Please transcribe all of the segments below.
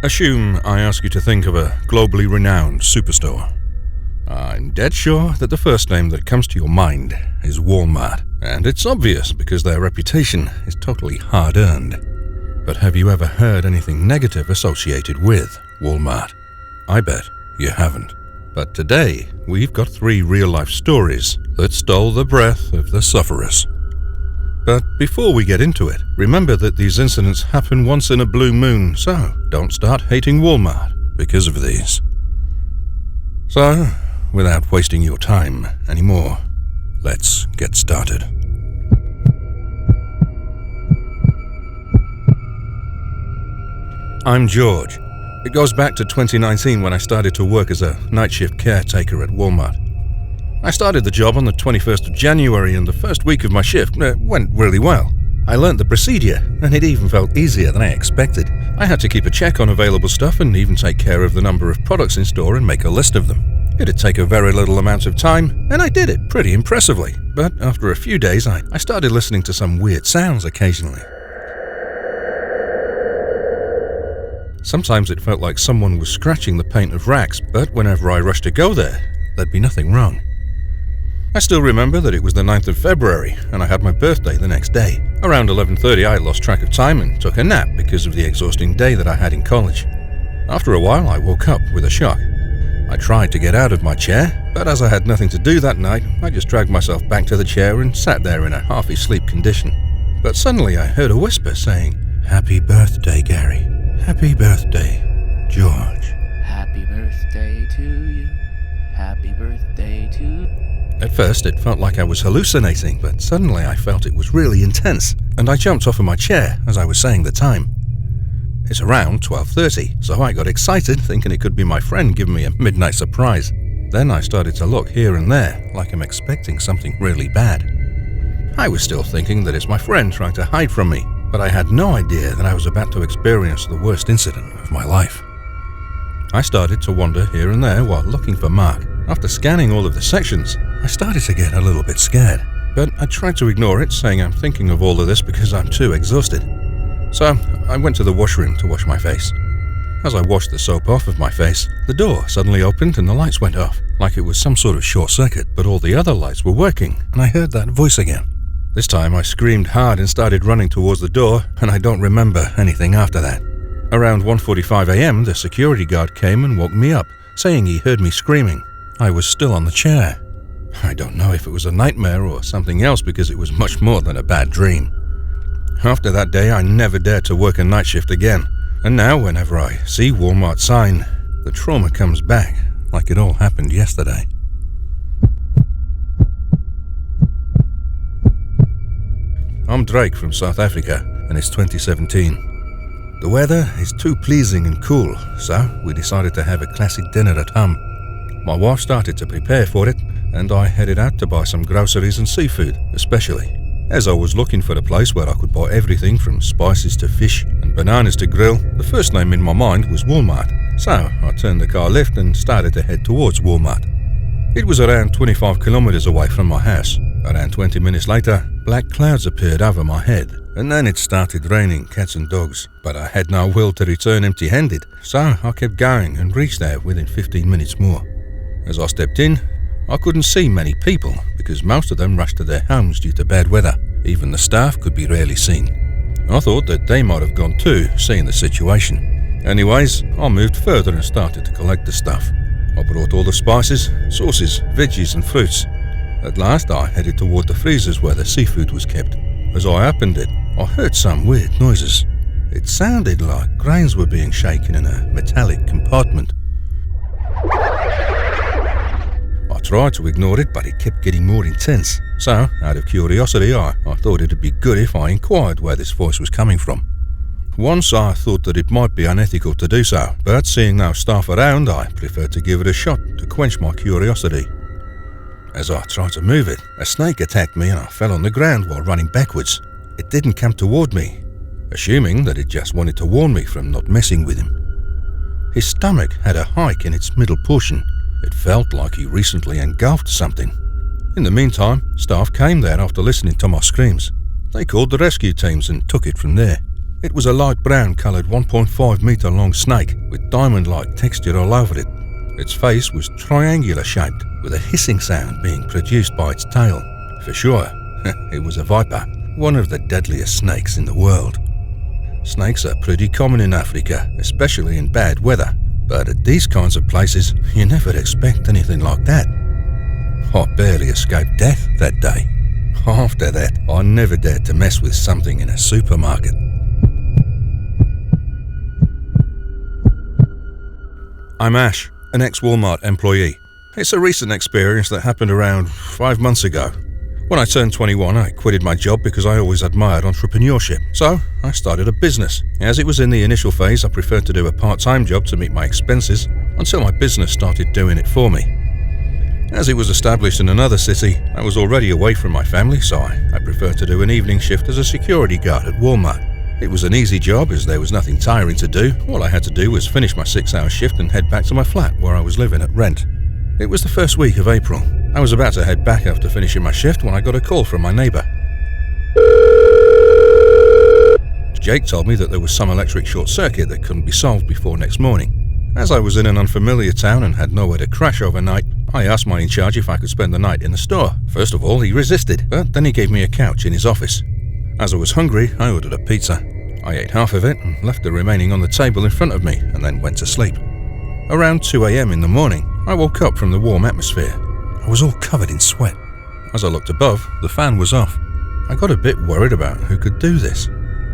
Assume I ask you to think of a globally renowned superstore. I'm dead sure that the first name that comes to your mind is Walmart, and it's obvious because their reputation is totally hard-earned. But have you ever heard anything negative associated with Walmart? I bet you haven't. But today, we've got 3 real-life stories that stole the breath of the sufferers. But before we get into it, remember that these incidents happen once in a blue moon, so don't start hating Walmart because of these. So, without wasting your time anymore, let's get started. I'm George. It goes back to 2019 when I started to work as a night shift caretaker at Walmart. I started the job on the 21st of January, and the first week of my shift went really well. I learnt the procedure, and it even felt easier than I expected. I had to keep a check on available stuff and even take care of the number of products in store and make a list of them. It'd take a very little amount of time, and I did it pretty impressively. But after a few days, I started listening to some weird sounds occasionally. Sometimes it felt like someone was scratching the paint of racks, but whenever I rushed to go there, there'd be nothing wrong. I still remember that it was the 9th of February, and I had my birthday the next day. Around 11:30, I lost track of time and took a nap because of the exhausting day that I had in college. After a while, I woke up with a shock. I tried to get out of my chair, but as I had nothing to do that night, I just dragged myself back to the chair and sat there in a half-asleep condition. But suddenly I heard a whisper saying, "Happy birthday, Gary. Happy birthday, George." Happy birthday to you. Happy birthday to you. At first, it felt like I was hallucinating, but suddenly I felt it was really intense, and I jumped off of my chair as I was saying the time. It's around 12:30, so I got excited, thinking it could be my friend giving me a midnight surprise. Then I started to look here and there, like I'm expecting something really bad. I was still thinking that it's my friend trying to hide from me, but I had no idea that I was about to experience the worst incident of my life. I started to wander here and there while looking for Mark. After scanning all of the sections, I started to get a little bit scared, but I tried to ignore it, saying I'm thinking of all of this because I'm too exhausted. So I went to the washroom to wash my face. As I washed the soap off of my face, the door suddenly opened and the lights went off, like it was some sort of short circuit, but all the other lights were working, and I heard that voice again. This time I screamed hard and started running towards the door, and I don't remember anything after that. Around 1:45 a.m., the security guard came and woke me up, saying he heard me screaming. I was still on the chair. I don't know if it was a nightmare or something else because it was much more than a bad dream. After that day, I never dared to work a night shift again, and now whenever I see Walmart sign, the trauma comes back like it all happened yesterday. I'm Drake from South Africa, and it's 2017. The weather is too pleasing and cool, so we decided to have a classic dinner at home. My wife started to prepare for it, and I headed out to buy some groceries and seafood, especially. As I was looking for a place where I could buy everything from spices to fish and bananas to grill, the first name in my mind was Walmart, so I turned the car left and started to head towards Walmart. It was around 25 kilometers away from my house. Around 20 minutes later, black clouds appeared over my head, and then it started raining cats and dogs, but I had no will to return empty-handed, so I kept going and reached there within 15 minutes more. As I stepped in, I couldn't see many people because most of them rushed to their homes due to bad weather. Even the staff could be rarely seen. I thought that they might have gone too, seeing the situation. Anyways, I moved further and started to collect the stuff. I brought all the spices, sauces, veggies and fruits. At last I headed toward the freezers where the seafood was kept. As I opened it, I heard some weird noises. It sounded like grains were being shaken in a metallic compartment. I tried to ignore it, but it kept getting more intense. So, out of curiosity, I thought it'd be good if I inquired where this voice was coming from. Once I thought that it might be unethical to do so, but seeing no staff around, I preferred to give it a shot to quench my curiosity. As I tried to move it, a snake attacked me and I fell on the ground while running backwards. It didn't come toward me, assuming that it just wanted to warn me from not messing with him. His stomach had a hike in its middle portion. It felt like he recently engulfed something. In the meantime, staff came there after listening to my screams. They called the rescue teams and took it from there. It was a light brown coloured 1.5 metre long snake with diamond-like texture all over it. Its face was triangular shaped, with a hissing sound being produced by its tail. For sure, it was a viper, one of the deadliest snakes in the world. Snakes are pretty common in Africa, especially in bad weather, but at these kinds of places, you never expect anything like that. I barely escaped death that day. After that, I never dared to mess with something in a supermarket. I'm Ash, an ex-Walmart employee. It's a recent experience that happened around 5 months ago. When I turned 21, I quitted my job because I always admired entrepreneurship, so I started a business. As it was in the initial phase, I preferred to do a part-time job to meet my expenses until my business started doing it for me. As it was established in another city, I was already away from my family, so I preferred to do an evening shift as a security guard at Walmart. It was an easy job as there was nothing tiring to do. All I had to do was finish my 6-hour shift and head back to my flat where I was living at rent. It was the first week of April. I was about to head back after finishing my shift when I got a call from my neighbour. Jake told me that there was some electric short circuit that couldn't be solved before next morning. As I was in an unfamiliar town and had nowhere to crash overnight, I asked my in charge if I could spend the night in the store. First of all, he resisted, but then he gave me a couch in his office. As I was hungry, I ordered a pizza. I ate half of it and left the remaining on the table in front of me and then went to sleep. Around 2 a.m. in the morning, I woke up from the warm atmosphere. I was all covered in sweat. As I looked above, the fan was off. I got a bit worried about who could do this.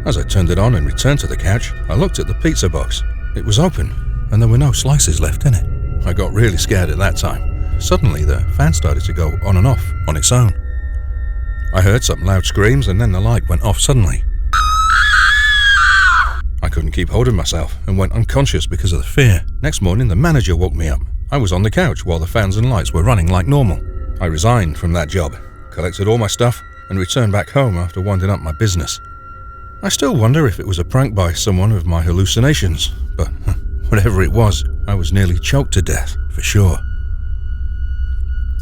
As I turned it on and returned to the couch, I looked at the pizza box. It was open, and there were no slices left in it. I got really scared at that time. Suddenly, the fan started to go on and off on its own. I heard some loud screams, and then the light went off suddenly. I couldn't keep hold of myself and went unconscious because of the fear. Next morning, the manager woke me up. I was on the couch while the fans and lights were running like normal. I resigned from that job, collected all my stuff, and returned back home after winding up my business. I still wonder if it was a prank by someone of my hallucinations, but whatever it was, I was nearly choked to death, for sure.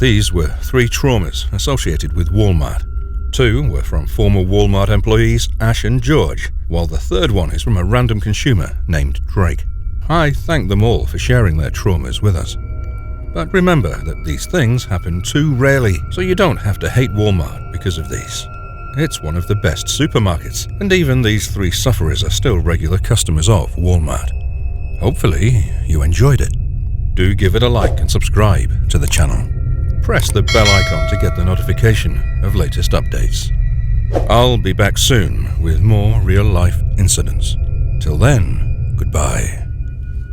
These were 3 traumas associated with Walmart. 2 were from former Walmart employees Ash and George, while the third one is from a random consumer named Drake. I thank them all for sharing their traumas with us. But remember that these things happen too rarely, so you don't have to hate Walmart because of these. It's one of the best supermarkets, and even these 3 sufferers are still regular customers of Walmart. Hopefully, you enjoyed it. Do give it a like and subscribe to the channel. Press the bell icon to get the notification of latest updates. I'll be back soon with more real-life incidents. Till then, goodbye.